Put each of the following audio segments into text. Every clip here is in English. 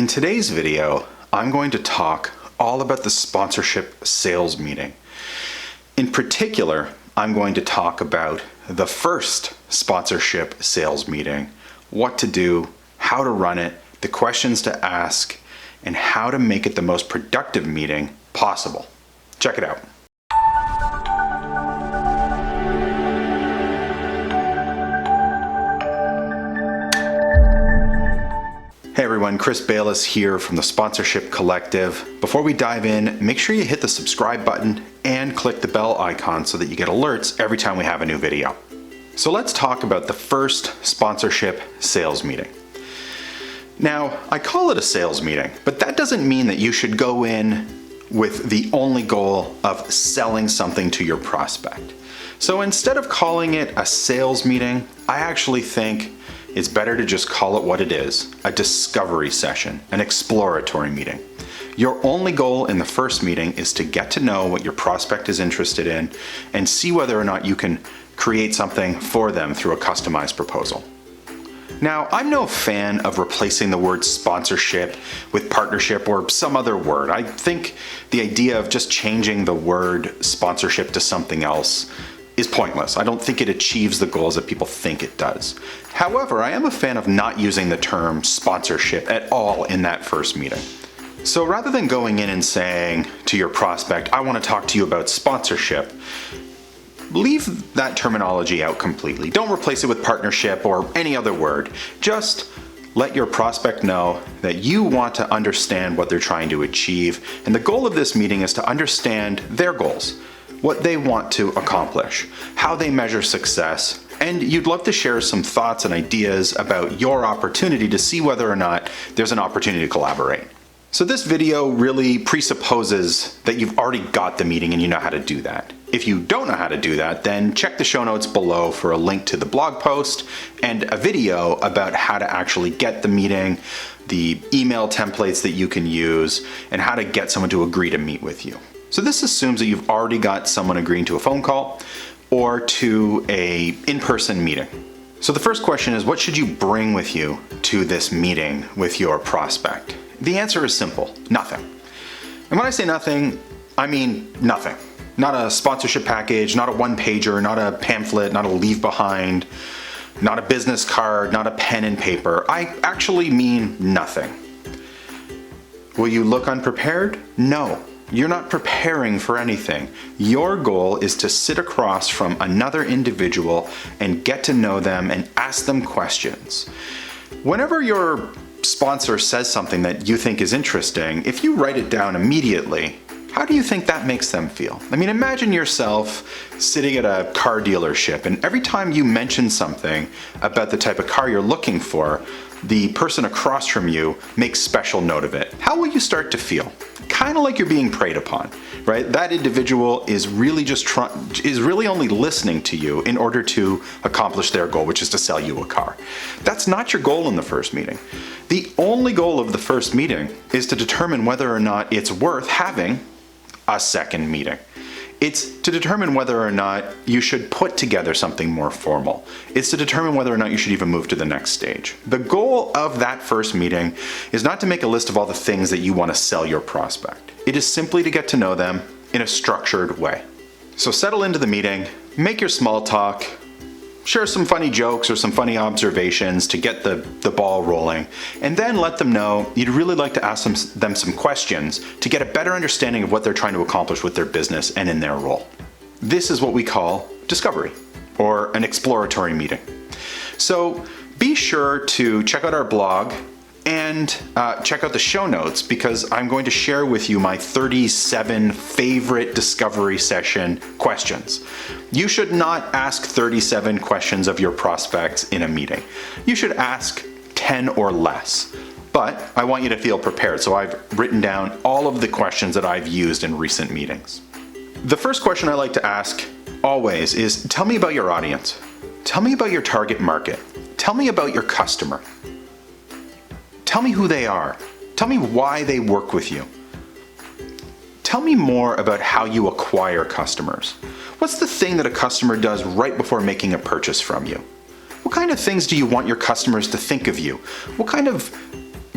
In today's video, I'm going to talk all about the sponsorship sales meeting. In particular, I'm going to talk about the first sponsorship sales meeting, what to do, how to run it, the questions to ask, and how to make it the most productive meeting possible. Check it out. Hey everyone, Chris Bayless here from the Sponsorship Collective. Before we dive in, make sure you hit the subscribe button and click the bell icon so that you get alerts every time we have a new video. So let's talk about the first sponsorship sales meeting. Now, I call it a sales meeting, but that doesn't mean that you should go in with the only goal of selling something to your prospect. So instead of calling it a sales meeting, I actually think it's better to just call it what it is, a discovery session, an exploratory meeting. Your only goal in the first meeting is to get to know what your prospect is interested in and see whether or not you can create something for them through a customized proposal. Now, I'm no fan of replacing the word sponsorship with partnership or some other word. I think the idea of just changing the word sponsorship to something else is pointless. I don't think it achieves the goals that people think it does. However, I am a fan of not using the term sponsorship at all in that first meeting. So rather than going in and saying to your prospect, I want to talk to you about sponsorship, leave that terminology out completely. Don't replace it with partnership or any other word. Just let your prospect know that you want to understand what they're trying to achieve. And the goal of this meeting is to understand their goals, what they want to accomplish, how they measure success, and you'd love to share some thoughts and ideas about your opportunity to see whether or not there's an opportunity to collaborate. So this video really presupposes that you've already got the meeting and you know how to do that. If you don't know how to do that, then check the show notes below for a link to the blog post and a video about how to actually get the meeting, the email templates that you can use, and how to get someone to agree to meet with you. So this assumes that you've already got someone agreeing to a phone call or to a in-person meeting. So the first question is, what should you bring with you to this meeting with your prospect? The answer is simple, nothing. And when I say nothing, I mean nothing. Not a sponsorship package, not a one-pager, not a pamphlet, not a leave behind, not a business card, not a pen and paper. I actually mean nothing. Will you look unprepared? No. You're not preparing for anything. Your goal is to sit across from another individual and get to know them and ask them questions. Whenever your sponsor says something that you think is interesting, if you write it down immediately, how do you think that makes them feel? I mean, imagine yourself sitting at a car dealership, and every time you mention something about the type of car you're looking for, the person across from you makes special note of it. How will you start to feel? Kind of like you're being preyed upon, right? That individual is really only listening to you in order to accomplish their goal, which is to sell you a car. That's not your goal in the first meeting. The only goal of the first meeting is to determine whether or not it's worth having a second meeting. It's to determine whether or not you should put together something more formal. It's to determine whether or not you should even move to the next stage. The goal of that first meeting is not to make a list of all the things that you want to sell your prospect. It is simply to get to know them in a structured way. So settle into the meeting, make your small talk, share some funny jokes or some funny observations to get the ball rolling, and then let them know you'd really like to ask them some questions to get a better understanding of what they're trying to accomplish with their business and in their role. This is what we call discovery, or an exploratory meeting. So be sure to check out our blog and check out the show notes, because I'm going to share with you my 37 favorite discovery session questions. You should not ask 37 questions of your prospects in a meeting. You should ask 10 or less. But I want you to feel prepared, so I've written down all of the questions that I've used in recent meetings. The first question I like to ask always is, tell me about your audience. Tell me about your target market. Tell me about your customer. Tell me who they are. Tell me why they work with you. Tell me more about how you acquire customers. What's the thing that a customer does right before making a purchase from you? What kind of things do you want your customers to think of you? What kind of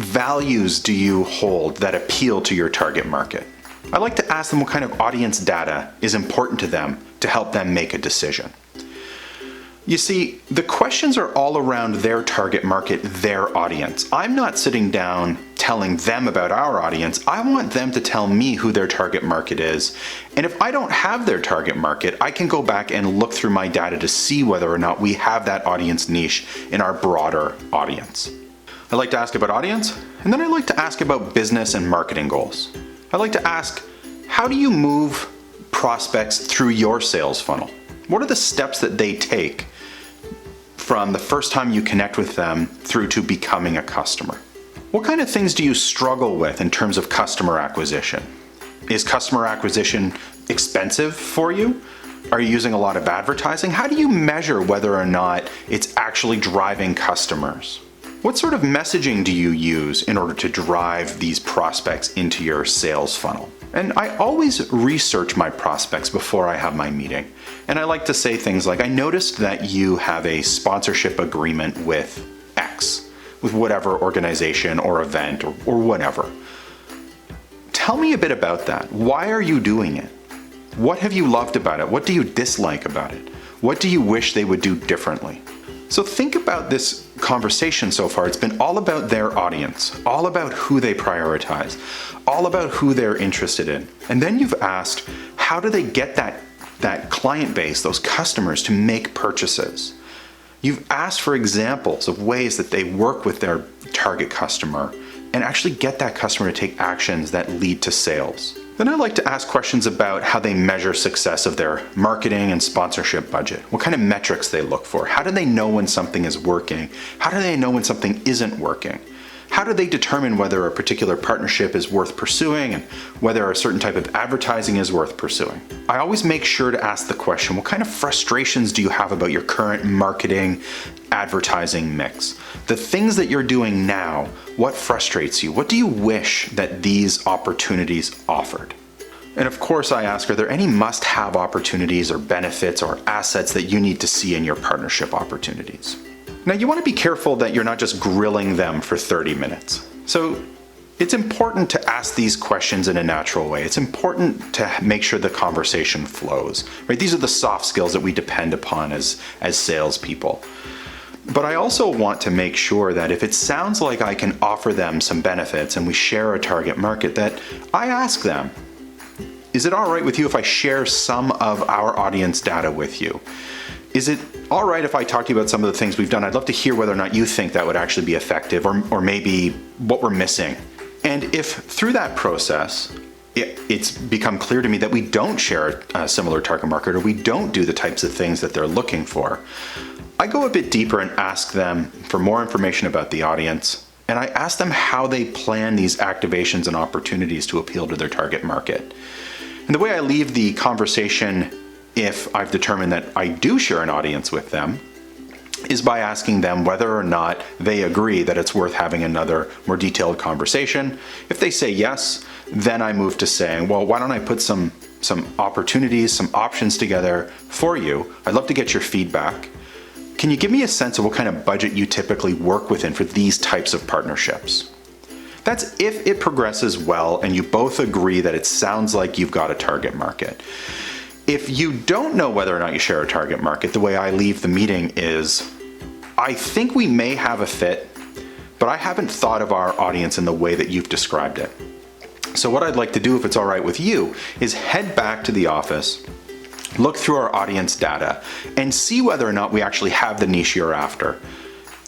values do you hold that appeal to your target market? I like to ask them what kind of audience data is important to them to help them make a decision. You see, the questions are all around their target market, their audience. I'm not sitting down telling them about our audience. I want them to tell me who their target market is. And if I don't have their target market, I can go back and look through my data to see whether or not we have that audience niche in our broader audience. I like to ask about audience, and then I like to ask about business and marketing goals. I like to ask, how do you move prospects through your sales funnel? What are the steps that they take from the first time you connect with them through to becoming a customer? What kind of things do you struggle with in terms of customer acquisition? Is customer acquisition expensive for you? Are you using a lot of advertising? How do you measure whether or not it's actually driving customers? What sort of messaging do you use in order to drive these prospects into your sales funnel? And I always research my prospects before I have my meeting. And I like to say things like, I noticed that you have a sponsorship agreement with X, with whatever organization or event or whatever. Tell me a bit about that. Why are you doing it? What have you loved about it? What do you dislike about it? What do you wish they would do differently? So think about this conversation so far. It's been all about their audience, all about who they prioritize, all about who they're interested in. And then you've asked, how do they get that client base, those customers, to make purchases? You've asked for examples of ways that they work with their target customer and actually get that customer to take actions that lead to sales. Then I like to ask questions about how they measure success of their marketing and sponsorship budget. What kind of metrics they look for. How do they know when something is working? How do they know when something isn't working? How do they determine whether a particular partnership is worth pursuing and whether a certain type of advertising is worth pursuing? I always make sure to ask the question, what kind of frustrations do you have about your current marketing, advertising mix? The things that you're doing now, what frustrates you? What do you wish that these opportunities offered? And of course I ask, are there any must-have opportunities or benefits or assets that you need to see in your partnership opportunities? Now you want to be careful that you're not just grilling them for 30 minutes. So it's important to ask these questions in a natural way. It's important to make sure the conversation flows, right? These are the soft skills that we depend upon as salespeople. But I also want to make sure that if it sounds like I can offer them some benefits and we share a target market, that I ask them, is it all right with you if I share some of our audience data with you? Is it all right if I talk to you about some of the things we've done? I'd love to hear whether or not you think that would actually be effective or maybe what we're missing. And if through that process, it's become clear to me that we don't share a similar target market or we don't do the types of things that they're looking for, I go a bit deeper and ask them for more information about the audience. And I ask them how they plan these activations and opportunities to appeal to their target market. And the way I leave the conversation, if I've determined that I do share an audience with them, is by asking them whether or not they agree that it's worth having another more detailed conversation. If they say yes, then I move to saying, well, why don't I put some opportunities, some options together for you? I'd love to get your feedback. Can you give me a sense of what kind of budget you typically work within for these types of partnerships? That's if it progresses well and you both agree that it sounds like you've got a target market. If you don't know whether or not you share a target market, the way I leave the meeting is, I think we may have a fit, but I haven't thought of our audience in the way that you've described it. So what I'd like to do, if it's all right with you, is head back to the office, look through our audience data, and see whether or not we actually have the niche you're after.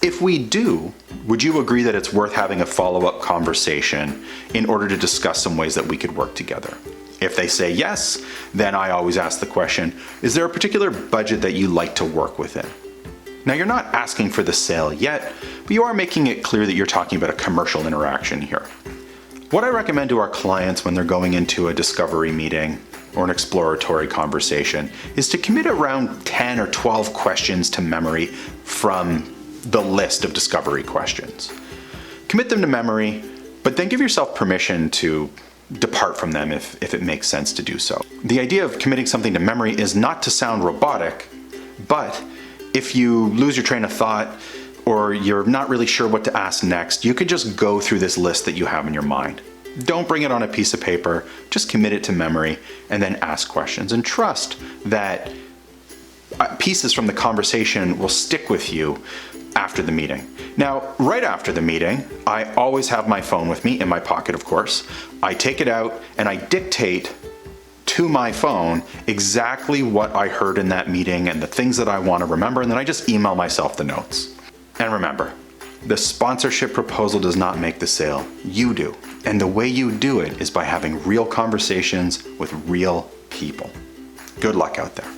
If we do, would you agree that it's worth having a follow-up conversation in order to discuss some ways that we could work together? If they say yes, then I always ask the question, is there a particular budget that you like to work within? Now you're not asking for the sale yet, but you are making it clear that you're talking about a commercial interaction here. What I recommend to our clients when they're going into a discovery meeting or an exploratory conversation is to commit around 10 or 12 questions to memory from the list of discovery questions. Commit them to memory, but then give yourself permission to depart from them if it makes sense to do so. The idea of committing something to memory is not to sound robotic, but if you lose your train of thought or you're not really sure what to ask next, you could just go through this list that you have in your mind. Don't bring it on a piece of paper, just commit it to memory and then ask questions and trust that pieces from the conversation will stick with you after the meeting. Now, right after the meeting, I always have my phone with me in my pocket, of course. I take it out and I dictate to my phone exactly what I heard in that meeting and the things that I want to remember, and then I just email myself the notes. And remember, the sponsorship proposal does not make the sale, you do. And the way you do it is by having real conversations with real people. Good luck out there.